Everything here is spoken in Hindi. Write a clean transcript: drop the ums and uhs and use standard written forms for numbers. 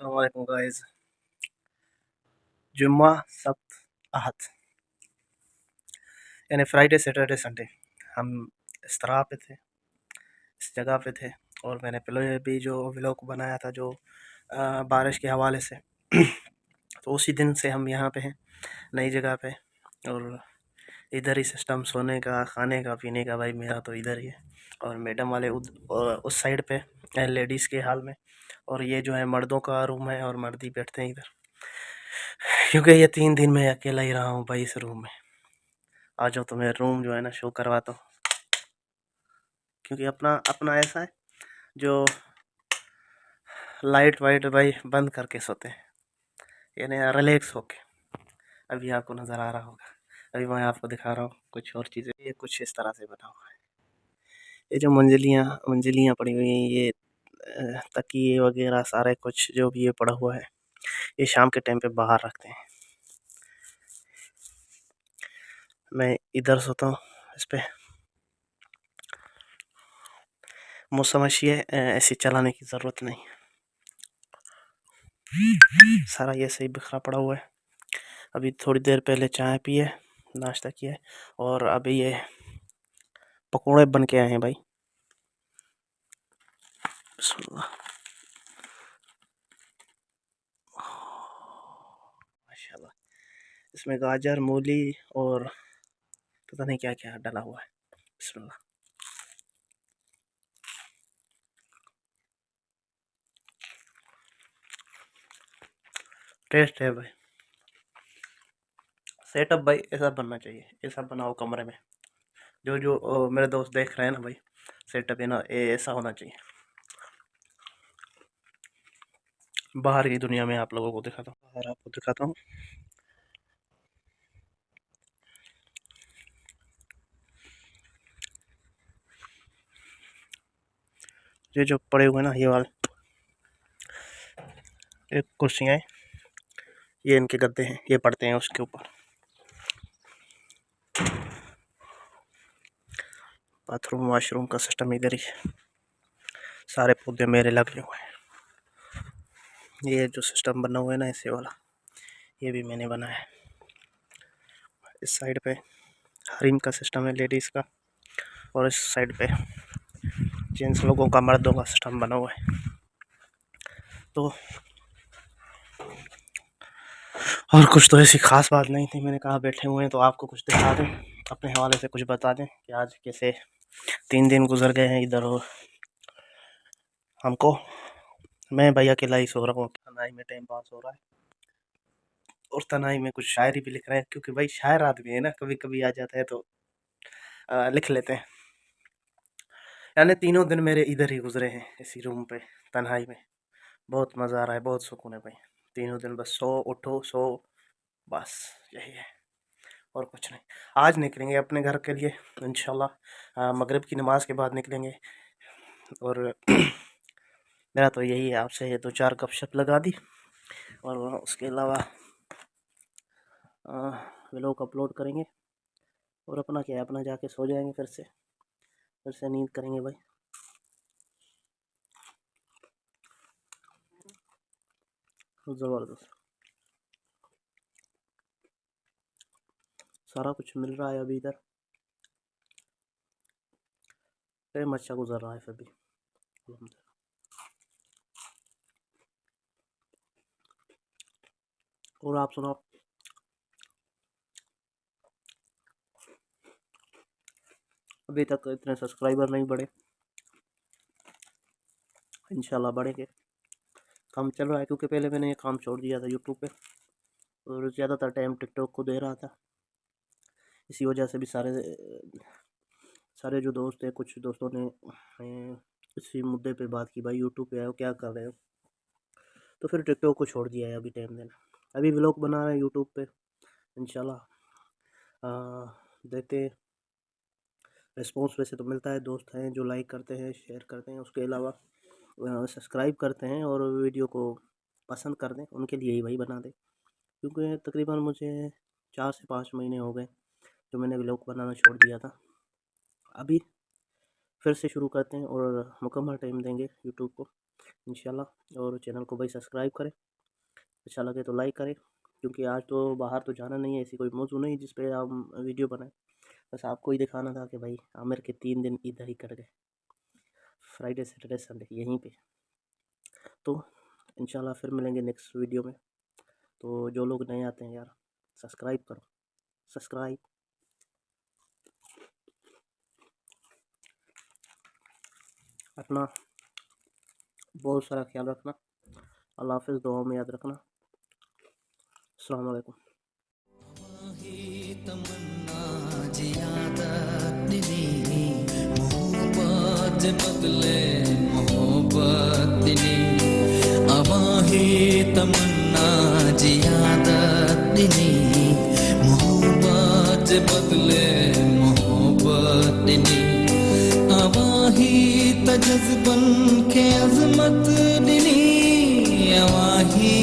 अस्सलामुअलैकुम गाइस। जुम्मा, सब्त, अहद यानी फ्राइडे सैटरडे संडे हम इस तरह पे थे, इस जगह पे थे। और मैंने पहले भी जो व्लॉग बनाया था जो बारिश के हवाले से तो उसी दिन से हम यहाँ पे हैं, नई जगह पे। और इधर ही सिस्टम सोने का, खाने का, पीने का भाई मेरा तो इधर ही है। और मैडम वाले उस साइड पे लेडीज़ के हाल में। और ये जो है मर्दों का रूम है और मर्द ही बैठते हैं इधर, क्योंकि ये 3 दिन में अकेला ही रहा हूँ भाई इस रूम में। आ जाओ तुम्हें रूम जो है ना शो करवाता हूँ, क्योंकि अपना अपना ऐसा है जो लाइट वाइट भाई बंद करके सोते हैं, यानी रिलैक्स होके। अभी आपको नज़र आ रहा होगा, अभी मैं आपको दिखा रहा हूँ कुछ और चीज़ें। ये कुछ इस तरह से बना हुआ है। ये जो मंजिलियाँ मंजिलियाँ पड़ी हुई हैं, ये तकिए वगैरह सारे कुछ जो भी ये पड़ा हुआ है, ये शाम के टाइम पे बाहर रखते हैं। मैं इधर सोता हूँ इस पे। मौसम अच्छी है, ऐसी चलाने की ज़रूरत नहीं। सारा ये सही बिखरा पड़ा हुआ है। अभी थोड़ी देर पहले चाय पी है, नाश्ता किया है, और अभी ये पकोड़े बन के आए हैं भाई। माशाल्लाह, इसमें गाजर, मूली और पता नहीं क्या क्या डाला हुआ है। बिस्मिल्लाह। टेस्ट है भाई। सेटअप भाई ऐसा बनना चाहिए, ऐसा बनाओ कमरे में। जो जो मेरे दोस्त देख रहे हैं ना भाई, सेटअप है ना ऐसा होना चाहिए। बाहर की दुनिया में आप लोगों को दिखाता हूँ, बाहर आपको दिखाता हूँ। ये जो पड़े हुए ना ये वाले एक कुर्सियाँ हैं, ये इनके गद्दे हैं, ये पड़ते हैं उसके ऊपर। बाथरूम वाशरूम का सिस्टम इधर ही है। सारे पौधे मेरे लगे हुए हैं। ये जो सिस्टम बना हुआ है ना ऐसे वाला, ये भी मैंने बनाया है। इस साइड पे हरीम का सिस्टम है, लेडीज़ का। और इस साइड पे जेंट्स लोगों का, मर्दों का सिस्टम बना हुआ है। तो और कुछ तो ऐसी ख़ास बात नहीं थी, मैंने कहा बैठे हुए हैं तो आपको कुछ दिखा दें, अपने हवाले से कुछ बता दें कि आज कैसे 3 दिन गुजर गए हैं इधर। और हमको, मैं भाई अकेला ही सो रहा हूँ, तन्हाई में टाइम पास हो रहा है। और तन्हाई में कुछ शायरी भी लिख रहे हैं, क्योंकि भाई शायर आदमी है ना, कभी कभी आ जाता है तो लिख लेते हैं। यानी 3 दिन मेरे इधर ही गुजरे हैं, इसी रूम पे, तन्हाई में। बहुत मज़ा आ रहा है, बहुत सुकून है भाई। 3 दिन बस सो उठो सो, बस यही है और कुछ नहीं। आज निकलेंगे अपने घर के लिए इंशाल्लाह, मगरिब की नमाज के बाद निकलेंगे। और मेरा तो यही है, आपसे ये 2-4 गपशप लगा दी, और उसके अलावा व्लॉग अपलोड करेंगे। और अपना क्या है, अपना जाके सो जाएंगे, फिर से नींद करेंगे भाई। ज़बरदस्त सारा कुछ मिल रहा है अभी इधर। टाइम अच्छा गुजर रहा है फिर भी। और आप सुनाओ। अभी तक इतने सब्सक्राइबर नहीं बढ़े, इंशाल्लाह बढ़ेंगे। काम चल रहा है, क्योंकि पहले मैंने ये काम छोड़ दिया था यूट्यूब पे, और ज़्यादातर टाइम टिकटॉक को दे रहा था। इसी वजह से भी सारे सारे जो दोस्त हैं, कुछ दोस्तों ने इसी मुद्दे पे बात की, भाई यूट्यूब पे आओ, क्या कर रहे हो। तो फिर टिकटॉक को छोड़ दिया है अभी टाइम देना। अभी व्लॉग बना रहे हैं यूट्यूब पे, इंशाल्लाह देखते हैं। रिस्पॉन्स वैसे तो मिलता है, दोस्त हैं जो लाइक करते हैं, शेयर करते हैं, उसके अलावा सब्सक्राइब करते हैं और वीडियो को पसंद कर दें, उनके लिए ही भाई बना दें। क्योंकि तकरीबन मुझे 4 से 5 महीने हो गए जो मैंने व्लॉग बनाना छोड़ दिया था। अभी फिर से शुरू करते हैं और मुकम्मल टाइम देंगे यूट्यूब को। इंशाल्लाह। और चैनल को भाई सब्सक्राइब करें, अच्छा लगे तो लाइक करें, क्योंकि आज तो बाहर तो जाना नहीं है, ऐसी कोई मौजू नहीं जिस पे हम वीडियो बनाएं। बस आपको ही दिखाना था कि भाई आमिर के 3 दिन इधर ही कट गए, फ्राइडे सैटरडे संडे यहीं पे। तो इंशाल्लाह फिर मिलेंगे नेक्स्ट वीडियो में। तो जो लोग नए आते हैं यार, सब्सक्राइब करो, सब्सक्राइब। अपना बहुत सारा ख्याल रखना। अल्लाह हाफ़िज़, दुआ में याद रखना। अस्सलाम वालेकुम। बदले मोहब्बत दिनी अवाही तमन्ना जियादत दिनी मोहब्बत बदले मोहब्बत दिनी अवाही तजज़बन के अज़मत दिनी अवाही